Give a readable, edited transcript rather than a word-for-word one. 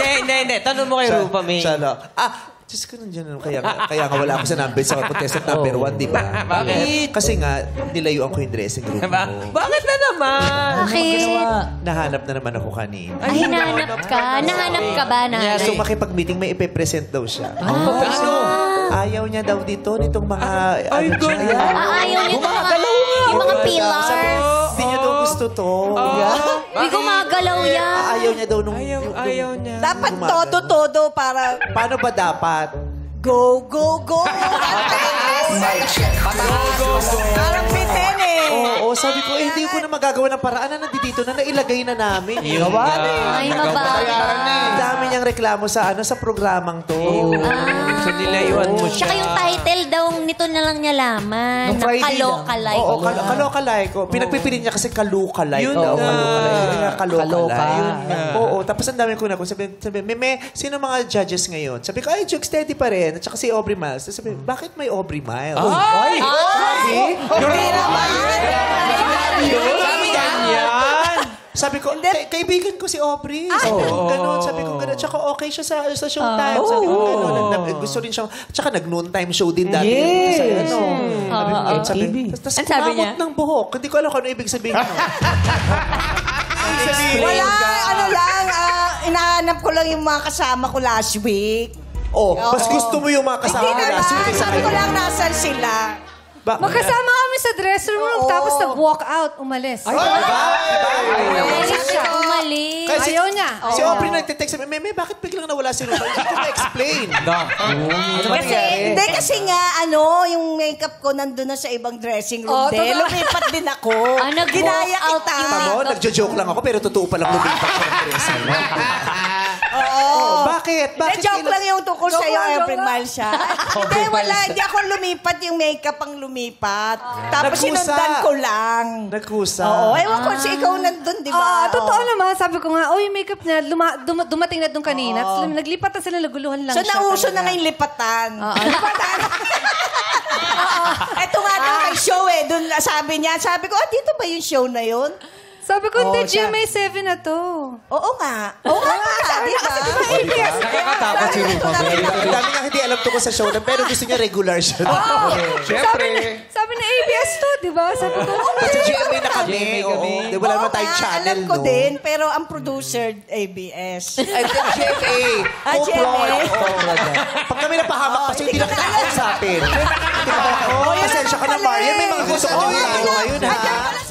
Hindi. Tanong mo kay Rupa May. Siya lang. Diyos ko nandiyan. Kaya nga wala ako sa number sa contestant number 1, di ba? Bakit? Kasi nga, nilayuan ko yung dressing room mo. Bakit na naman? Bakit? Nahanap na naman ako kanina. Ay, hinahanap ka? Nahanap ka ba, nanay? So makipag-meeting, may ipe-present daw siya. Ayaw niya daw dito, nitong mga... Ay, ganyan. Ayaw niyo yung mga pillars. Hindi niya daw gusto to. Uy, gumagalaw yan. Ayaw niya daw nung... Ayaw niya. Dapat todo-todo para Paano ba dapat? go, go, go. Parang bitin eh. Oo, sabi ko, hindi ko na magagawa ng paraan na nandito na nailagay na namin. Ay, mababa. Ang dami niyang reklamo sa programang to. So, nilayuan mo siya. Tsaka yung title daw, nito na lang niya laman. Nung Friday Kalokalay. Oo, kalokalay ko. Pinagpipili niya kasi kalukalay Yun daw. nga. Kalokalay. Yun nga. Oo, tapos ang dami ko na. Sabi, Meme, sino mga judges ngayon? Sabi ko, ay, Jug Steady pa rin. At saka si Aubrey Miles. Sabi, bakit may Aubrey Miles? Ay! Hindi naman. Sabi ganyan. Sabi ko, kaibigan ko si Aubrey. Sabi ko, gano'n. Sabi ko, gano'n. Tsaka okay siya sa showtime. Sabi ko, gano'n. Gusto rin siya. Tsaka nag-noon time show din dati. Sa Tapos kumamot ng buhok. Hindi ko alam kung ano ibig sabihin. Wala, ano lang, inahanap ko lang yung mga kasama ko last week. Mas gusto mo yung mga kasama Hindi mo last week naman, kaysa sabi ko ngayon. lang nasan sila. Magkasama kami sa dressing room, tapos nag-walk out, umalis. Umalis siya. Umalis. Kasi Ayaw niya. Si Aubrey nagtitext sabi, Meme, bakit biglang nawala si Rupa? Hindi ko na-explain. Kasi nga, yung makeup ko nandun na sa ibang dressing room din. totoo. Lumipat din ako. Nag-walk Ginaya out kita. yung Tamo, nagjo-joke lang ako, pero totoo palang lumipat ko ng dressing room. Bakit? Bakit? Joke lang yung tukol sa'yo, lang, Every joke lang. Miles siya. Hindi, wala. Hindi ako lumipat. Yung makeup ang lumipat. Tapos Nagkusa. sinundan ko lang. Nagkusa. Oo, ewan ko si ikaw nandun, di ba? Totoo naman. Sabi ko nga, yung makeup niya, dumating na doon kanina. Tapos naglipat na sila, naguluhan lang So, siya. nauso talaga. na ngayon lipatan. Lipatan. Ito nga daw may show eh. Doon sabi niya, sabi ko, dito ba yung show na yun? Sabi ko, hindi, siya. GMA 7 na to. Oo nga. Oo nga pala, di ba? Nakakatakot si Rupa May. Ang dami nga hindi alam tungkol sa show na, pero gusto niya regular siya. Sabi na ABS to, di ba? Sabi ko, Kasi GMA na kami. GMA Oo. kami. Di wala naman Oo tayong nga, channel, alam ko no? din, pero ang producer, ABS. Ay, GMA. GMA. Pag kami napahamak kasi hindi na kita kausapin. Pasensya ka na, Marian. May mga gusto ko ngayon, ha?